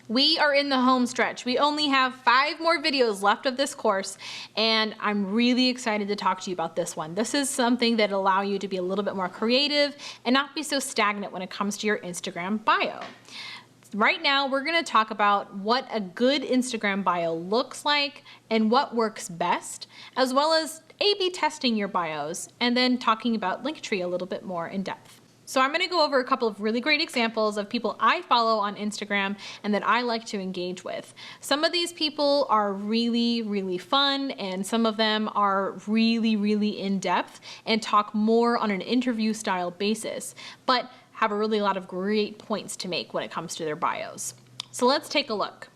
We are in the home stretch. We only have 5 more videos left of this course, and I'm really excited to talk to you about this one. This is something that will allow you to be a little bit more creative and not be so stagnant when it comes to your Instagram bio. Right now, we're going to talk about what a good Instagram bio looks like and what works best, as well as A/B testing your bios, and then talking about Linktree a little bit more in depth. So I'm going to go over a couple of really great examples of people I follow on Instagram and that I like to engage with. Some of these people are really, really fun, and some of them are really, really in-depth and talk more on an interview style basis, but have a lot of great points to make when it comes to their bios. So let's take a look.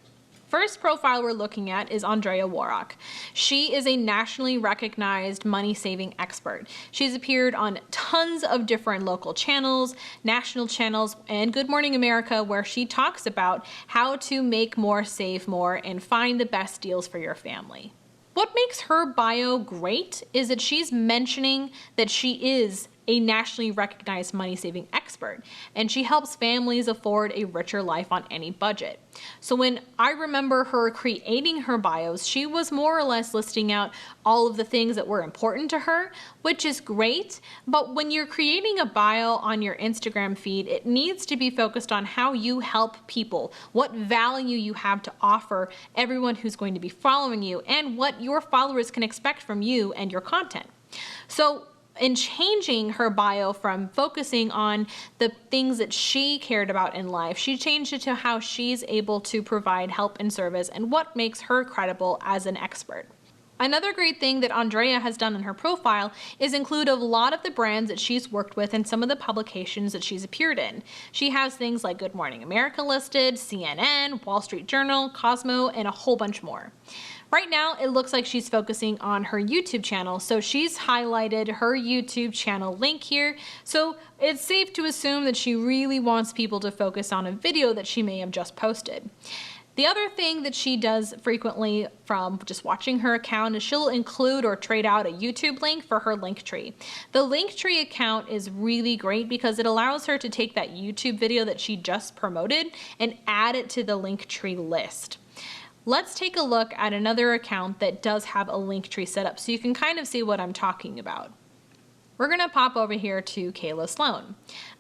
First profile we're looking at is Andrea Warrock. She is a nationally recognized money-saving expert. She's appeared on tons of different local channels, national channels, and Good Morning America, where she talks about how to make more, save more, and find the best deals for your family. What makes her bio great is that she's mentioning that she is a nationally recognized money-saving expert, and she helps families afford a richer life on any budget. So when I remember her creating her bios, she was more or less listing out all of the things that were important to her, which is great, but when you're creating a bio on your Instagram feed, it needs to be focused on how you help people, what value you have to offer everyone who's going to be following you, and what your followers can expect from you and your content. So in changing her bio from focusing on the things that she cared about in life, she changed it to how she's able to provide help and service and what makes her credible as an expert. Another great thing that Andrea has done in her profile is include a lot of the brands that she's worked with and some of the publications that she's appeared in. She has things like Good Morning America listed, CNN, Wall Street Journal, Cosmo, and a whole bunch more. Right now, it looks like she's focusing on her YouTube channel, so she's highlighted her YouTube channel link here, so it's safe to assume that she really wants people to focus on a video that she may have just posted. The other thing that she does frequently from just watching her account is she'll include or trade out a YouTube link for her Linktree. The Linktree account is really great because it allows her to take that YouTube video that she just promoted and add it to the Linktree list. Let's take a look at another account that does have a Linktree set up so you can kind of see what I'm talking about. We're going to pop over here to Kayla Sloan.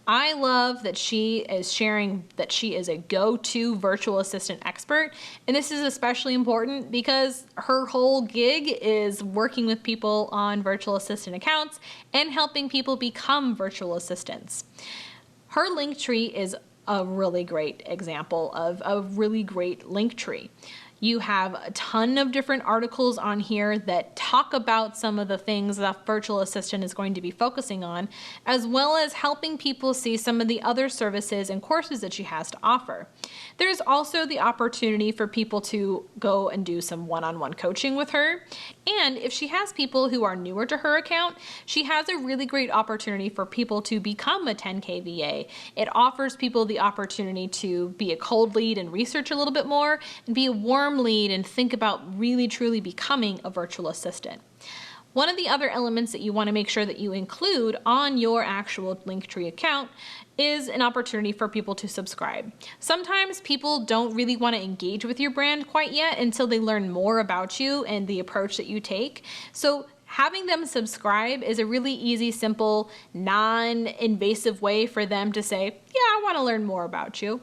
I love that she is sharing that she is a go-to virtual assistant expert, and this is especially important because her whole gig is working with people on virtual assistant accounts and helping people become virtual assistants. Her Linktree is a really great example of a really great Linktree. You have a ton of different articles on here that talk about some of the things that virtual assistant is going to be focusing on, as well as helping people see some of the other services and courses that she has to offer. There's also the opportunity for people to go and do some one-on-one coaching with her. And if she has people who are newer to her account, she has a really great opportunity for people to become a 10K VA. It offers people the opportunity to be a cold lead and research a little bit more, and be a warm lead and think about really truly becoming a virtual assistant. One of the other elements that you want to make sure that you include on your actual Linktree account is an opportunity for people to subscribe. Sometimes people don't really want to engage with your brand quite yet until they learn more about you and the approach that you take. So having them subscribe is a really easy, simple, non-invasive way for them to say, yeah, I want to learn more about you.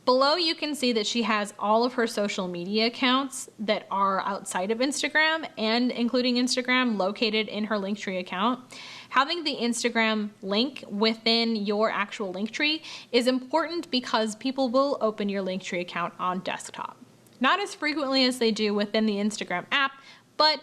Below, you can see that she has all of her social media accounts that are outside of Instagram and including Instagram located in her Linktree account. Having the Instagram link within your actual Linktree is important because people will open your Linktree account on desktop. Not as frequently as they do within the Instagram app, but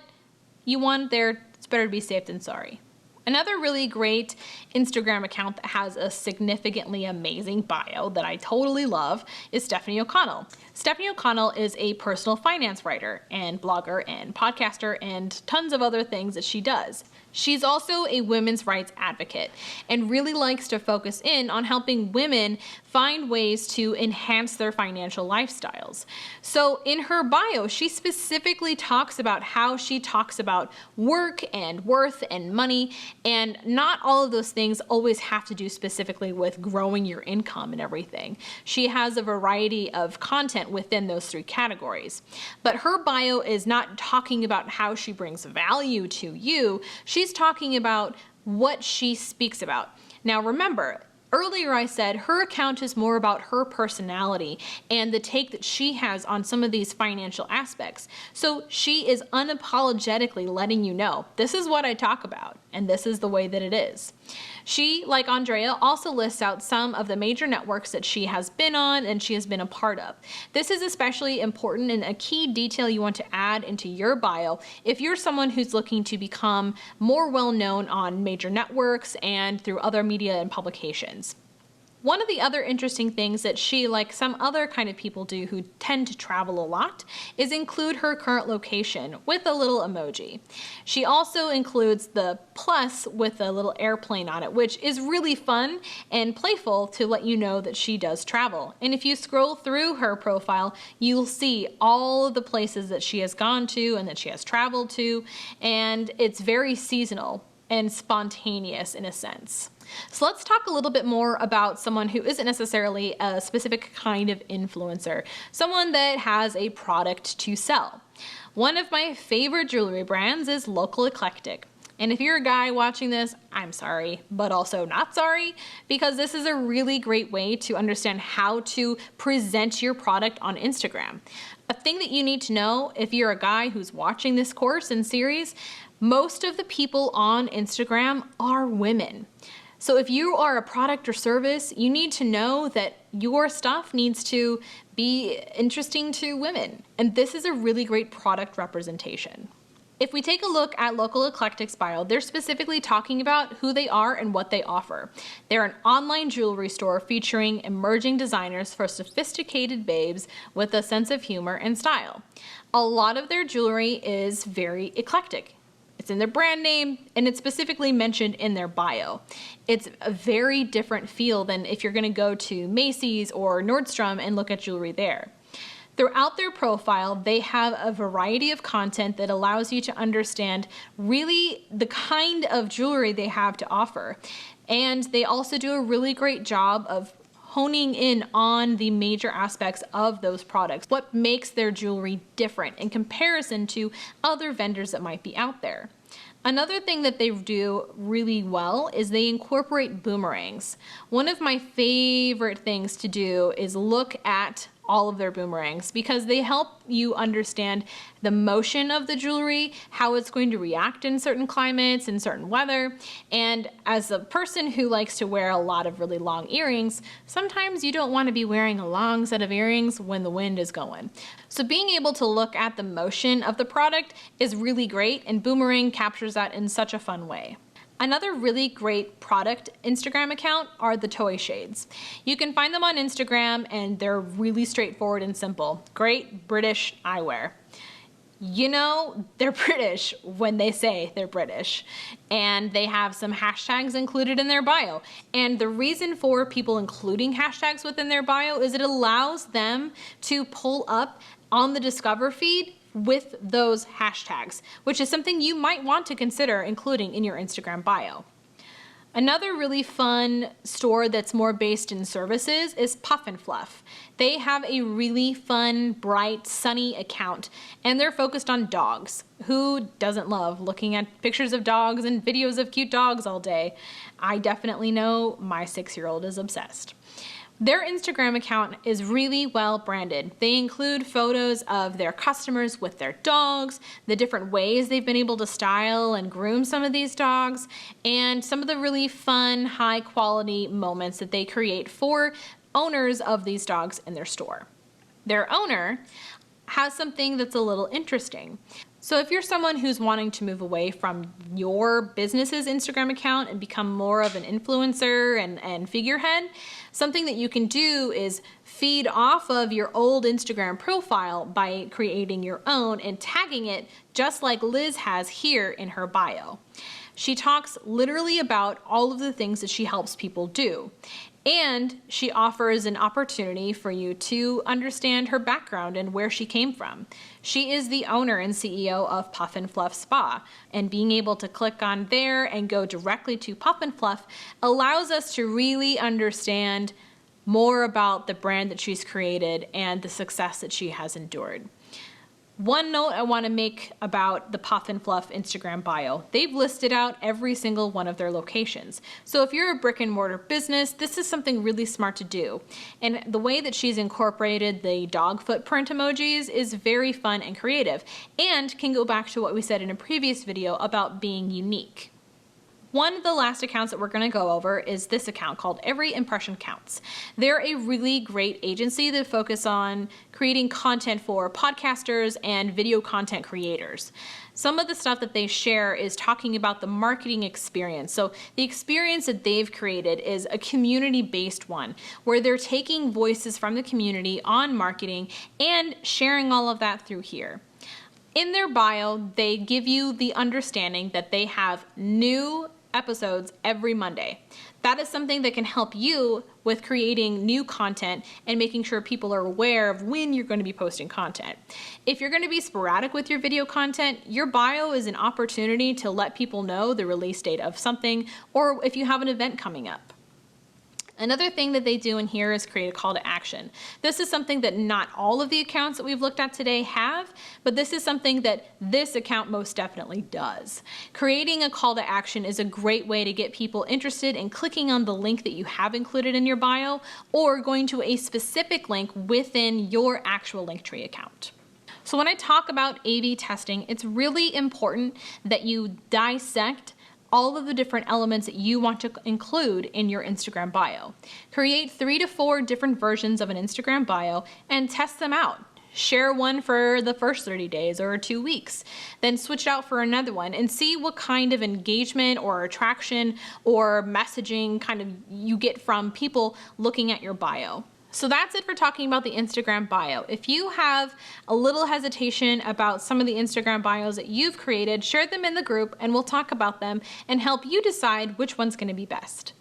you want there, it's better to be safe than sorry. Another really great Instagram account that has a significantly amazing bio that I totally love is Stephanie O'Connell. Stephanie O'Connell is a personal finance writer and blogger and podcaster and tons of other things that she does. She's also a women's rights advocate and really likes to focus in on helping women find ways to enhance their financial lifestyles. So in her bio, she specifically talks about how she talks about work and worth and money, and not all of those things always have to do specifically with growing your income and everything. She has a variety of content within those three categories. But her bio is not talking about how she brings value to you. She's talking about what she speaks about. Now remember, earlier I said her account is more about her personality and the take that she has on some of these financial aspects. So she is unapologetically letting you know, this is what I talk about, and this is the way that it is. She, like Andrea, also lists out some of the major networks that she has been on and she has been a part of. This is especially important and a key detail you want to add into your bio if you're someone who's looking to become more well-known on major networks and through other media and publications. One of the other interesting things that she, like some other kind of people do who tend to travel a lot, is include her current location with a little emoji. She also includes the plus with a little airplane on it, which is really fun and playful to let you know that she does travel. And if you scroll through her profile, you'll see all of the places that she has gone to and that she has traveled to, and it's very seasonal and spontaneous in a sense. So let's talk a little bit more about someone who isn't necessarily a specific kind of influencer, someone that has a product to sell. One of my favorite jewelry brands is Local Eclectic. And if you're a guy watching this, I'm sorry, but also not sorry, because this is a really great way to understand how to present your product on Instagram. A thing that you need to know if you're a guy who's watching this course and series, most of the people on Instagram are women. So if you are a product or service, you need to know that your stuff needs to be interesting to women. And this is a really great product representation. If we take a look at Local Eclectic's bio, they're specifically talking about who they are and what they offer. They're an online jewelry store featuring emerging designers for sophisticated babes with a sense of humor and style. A lot of their jewelry is very eclectic. It's in their brand name, and it's specifically mentioned in their bio. It's a very different feel than if you're gonna go to Macy's or Nordstrom and look at jewelry there. Throughout their profile, they have a variety of content that allows you to understand really the kind of jewelry they have to offer. And they also do a really great job of honing in on the major aspects of those products, what makes their jewelry different in comparison to other vendors that might be out there. Another thing that they do really well is they incorporate boomerangs. One of my favorite things to do is look at all of their boomerangs because they help you understand the motion of the jewelry, how it's going to react in certain climates and certain weather. And as a person who likes to wear a lot of really long earrings, sometimes you don't want to be wearing a long set of earrings when the wind is going. So being able to look at the motion of the product is really great, and Boomerang captures that in such a fun way. Another really great product Instagram account are the Toy Shades. You can find them on Instagram and they're really straightforward and simple. Great British eyewear. You know, they're British when they say they're British, and they have some hashtags included in their bio. And the reason for people including hashtags within their bio is it allows them to pull up on the Discover feed with those hashtags, which is something you might want to consider including in your Instagram bio. Another really fun store that's more based in services is Puff and Fluff. They have a really fun, bright, sunny account, and they're focused on dogs. Who doesn't love looking at pictures of dogs and videos of cute dogs all day? I definitely know my 6-year-old is obsessed. Their Instagram account is really well branded. They include photos of their customers with their dogs, the different ways they've been able to style and groom some of these dogs, and some of the really fun, high quality moments that they create for owners of these dogs in their store. Their owner has something that's a little interesting. So if you're someone who's wanting to move away from your business's Instagram account and become more of an influencer and figurehead, something that you can do is feed off of your old Instagram profile by creating your own and tagging it just like Liz has here in her bio. She talks literally about all of the things that she helps people do. And she offers an opportunity for you to understand her background and where she came from. She is the owner and CEO of Puff and Fluff Spa, and being able to click on there and go directly to Puff and Fluff allows us to really understand more about the brand that she's created and the success that she has endured. One note I want to make about the Puff and Fluff Instagram bio. They've listed out every single one of their locations. So if you're a brick and mortar business, this is something really smart to do. And the way that she's incorporated the dog footprint emojis is very fun and creative, and can go back to what we said in a previous video about being unique. One of the last accounts that we're going to go over is this account called Every Impression Counts. They're a really great agency that focus on creating content for podcasters and video content creators. Some of the stuff that they share is talking about the marketing experience. So the experience that they've created is a community-based one, where they're taking voices from the community on marketing and sharing all of that through here. In their bio, they give you the understanding that they have new episodes every Monday. That is something that can help you with creating new content and making sure people are aware of when you're going to be posting content. If you're going to be sporadic with your video content, your bio is an opportunity to let people know the release date of something, or if you have an event coming up. Another thing that they do in here is create a call to action. This is something that not all of the accounts that we've looked at today have, but this is something that this account most definitely does. Creating a call to action is a great way to get people interested in clicking on the link that you have included in your bio, or going to a specific link within your actual Linktree account. So when I talk about A/B testing, it's really important that you dissect all of the different elements that you want to include in your Instagram bio. Create 3 to 4 different versions of an Instagram bio and test them out. Share one for the first 30 days or 2 weeks, then switch it out for another one and see what kind of engagement or attraction or messaging kind of you get from people looking at your bio. So that's it for talking about the Instagram bio. If you have a little hesitation about some of the Instagram bios that you've created, share them in the group and we'll talk about them and help you decide which one's going to be best.